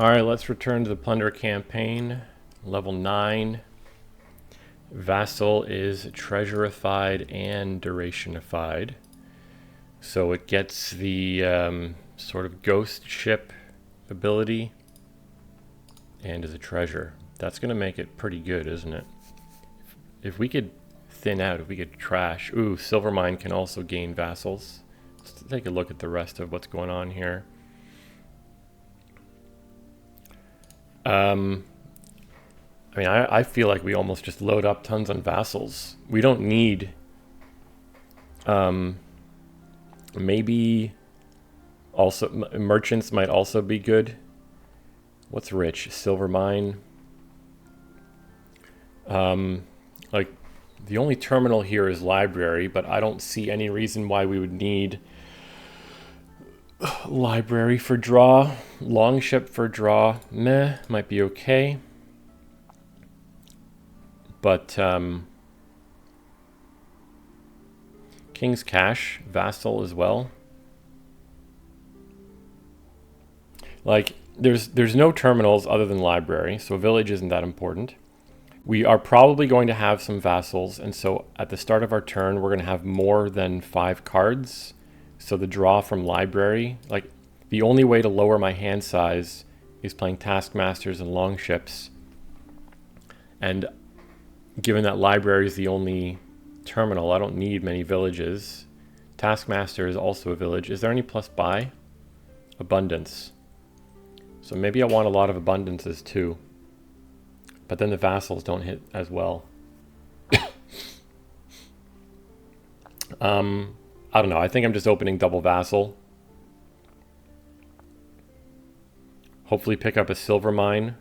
Alright, let's return to the Plunder campaign. Level 9. Vassal is treasurified and durationified. So it gets the sort of ghost ship ability and is a treasure. That's going to make it pretty good, isn't it? If we could thin out, if we could trash. Ooh, Silvermine can also gain vassals. Let's take a look at the rest of what's going on here. I mean, I feel like we almost just load up tons on vassals. We don't need... maybe also merchants might also be good. What's rich? Silver mine. Like the only terminal here is library, but I don't see any reason why we would need library for draw. Longship for draw, meh, might be okay. But King's Cash, Vassal as well. Like, there's no terminals other than library, so village isn't that important. We are probably going to have some vassals, and so at the start of our turn, we're going to have more than 5 cards. So the draw from library, like, the only way to lower my hand size is playing Taskmasters and Longships. And given that library is the only terminal, I don't need many villages. Taskmaster is also a village. Is there any plus buy? Abundance. So maybe I want a lot of abundances too. But then the vassals don't hit as well. I don't know. I think I'm just opening double vassal. Hopefully pick up a silver mine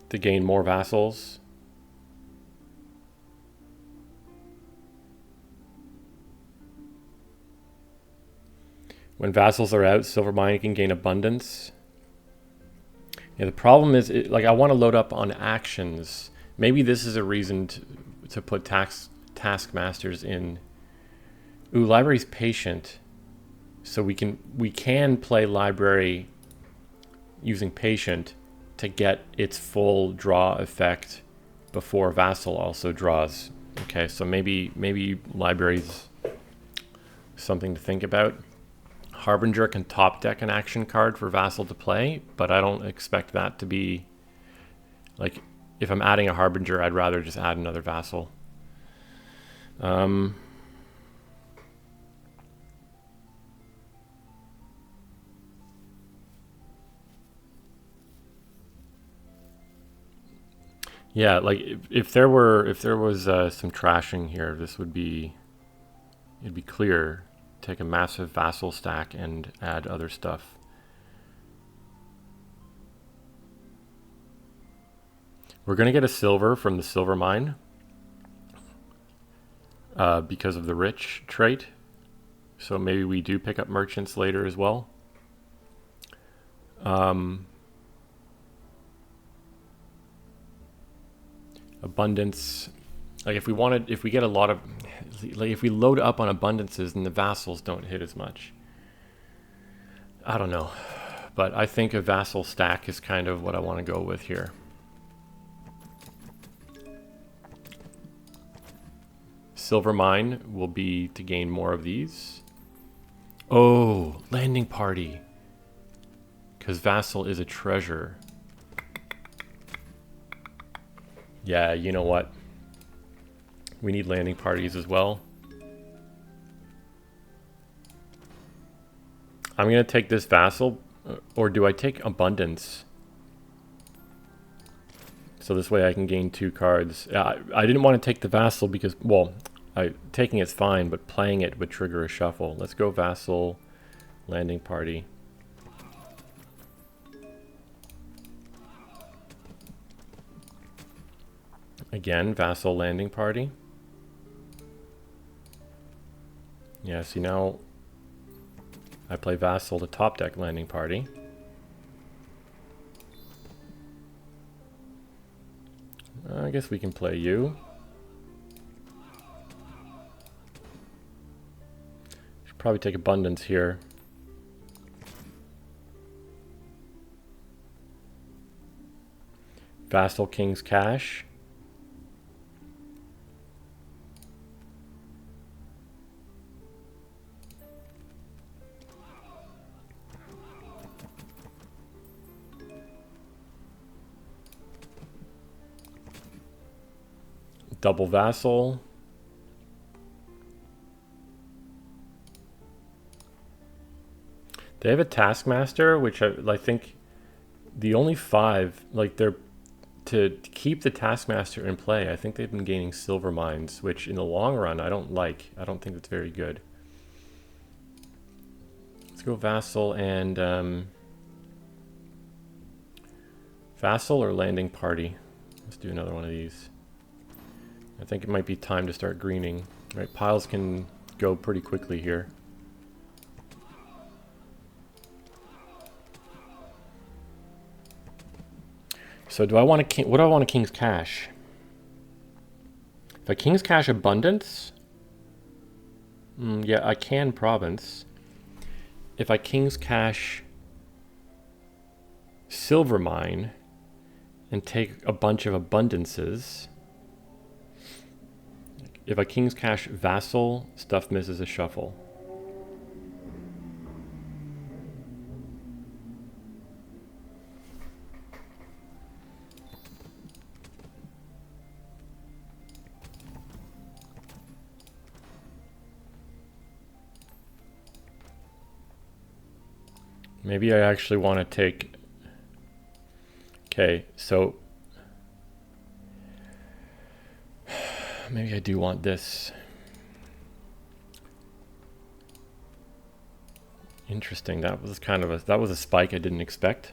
to gain more vassals. When vassals are out, silver mine can gain abundance. Yeah, the problem is, like, I want to load up on actions. Maybe this is a reason to put taskmasters in. Ooh, library's patient, so we can play library using patient to get its full draw effect before vassal also draws. Okay, so maybe library's something to think about. Harbinger can top deck an action card for vassal to play, but I don't expect that to be, like, if I'm adding a Harbinger, I'd rather just add another vassal. Yeah, like if there was some trashing here, it'd be clear. Take a massive vassal stack and add other stuff. We're gonna get a silver from the silver mine because of the rich trait. So maybe we do pick up merchants later as well. Abundance. Like if we get a lot of, like if we load up on abundances, then the vassals don't hit as much. I don't know, but I think a vassal stack is kind of what I want to go with here. Silver mine will be to gain more of these. Oh, landing party. Because vassal is a treasure. Yeah, you know what? We need landing parties as well. I'm going to take this vassal, or do I take abundance? So this way I can gain 2 cards. I didn't want to take the vassal because, well, taking it's fine, but playing it would trigger a shuffle. Let's go vassal, landing party. Again, vassal, landing party. Yeah, see now I play vassal to top deck landing party. I guess we can play you. Should probably take abundance here. Vassal King's Cash. Double Vassal. They have a Taskmaster, which I think the only 5, like they're to keep the Taskmaster in play. I think they've been gaining silver mines, which in the long run I don't like. I don't think that's very good. Let's go Vassal and Vassal or Landing Party. Let's do another one of these. I think it might be time to start greening. Right, piles can go pretty quickly here. So do I want a king? What do I want a King's Cash? If I King's Cash Abundance, yeah, I can Province. If I King's Cash Silver Mine and take a bunch of abundances. If I King's Cash Vassal, stuff misses a shuffle. Maybe I actually want to take... Okay, so... Maybe I do want this. Interesting. That was kind of a spike I didn't expect.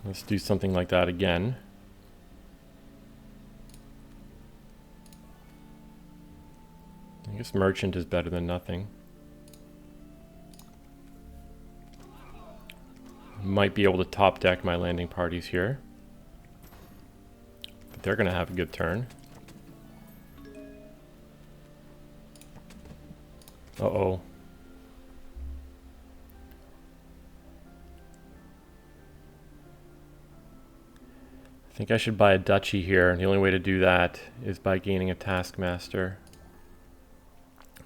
Let's do something like that again. I guess merchant is better than nothing. Might be able to top deck my landing parties here. But they're going to have a good turn. Uh-oh. I think I should buy a duchy here, and the only way to do that is by gaining a Taskmaster.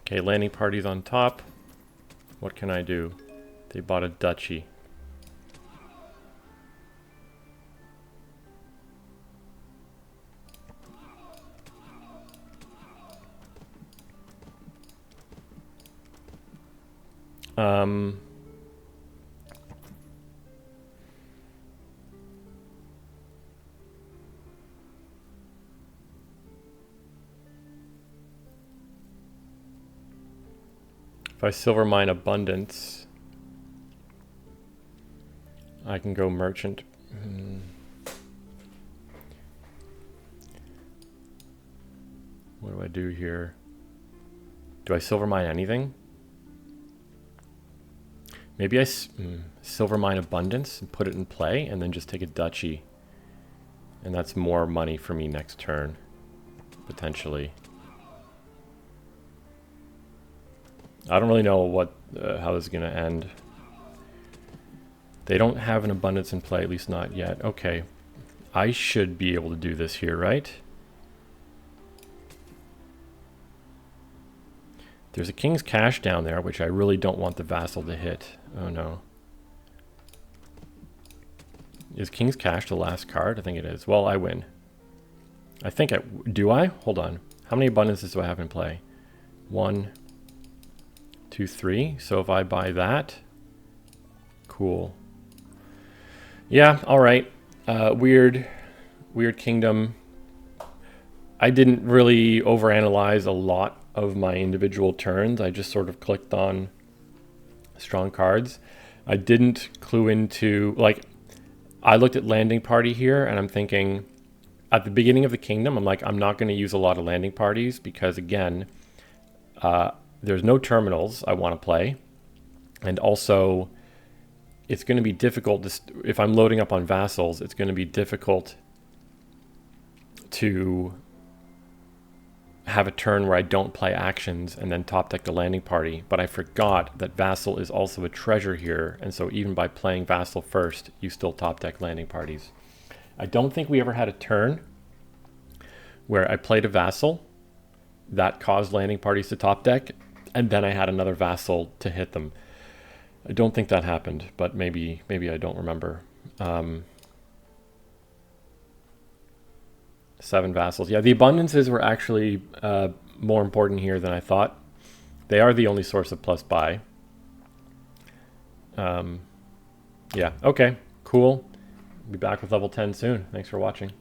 Okay, landing parties on top. What can I do? They bought a duchy. If I silver mine abundance, I can go merchant. What do I do here? Do I silver mine anything? Maybe I silver mine abundance and put it in play and then just take a duchy. And that's more money for me next turn, potentially. I don't really know what how this is going to end. They don't have an abundance in play, at least not yet. Okay. I should be able to do this here, right? There's a King's Cash down there, which I really don't want the Vassal to hit. Oh no. Is King's Cash the last card? I think it is. Well, I win. I think I... Do I? Hold on. How many abundances do I have in play? 1, 2, 3. So if I buy that... Cool. Yeah, alright. Weird kingdom. I didn't really overanalyze a lot of my individual turns. I just sort of clicked on strong cards. I didn't clue into, like, I looked at landing party here and I'm thinking at the beginning of the kingdom, I'm like, I'm not going to use a lot of landing parties because again, there's no terminals I want to play. And also it's going to be difficult to, if I'm loading up on vassals, it's going to be difficult to have a turn where I don't play actions and then top deck the landing party, but I forgot that Vassal is also a treasure here, and so even by playing Vassal first, you still top deck landing parties. I don't think we ever had a turn where I played a Vassal that caused landing parties to top deck, and then I had another Vassal to hit them. I don't think that happened, but maybe I don't remember. 7 vassals. Yeah, the abundances were actually more important here than I thought. They are the only source of plus buy. Yeah, okay, cool. Be back with level 10 soon. Thanks for watching.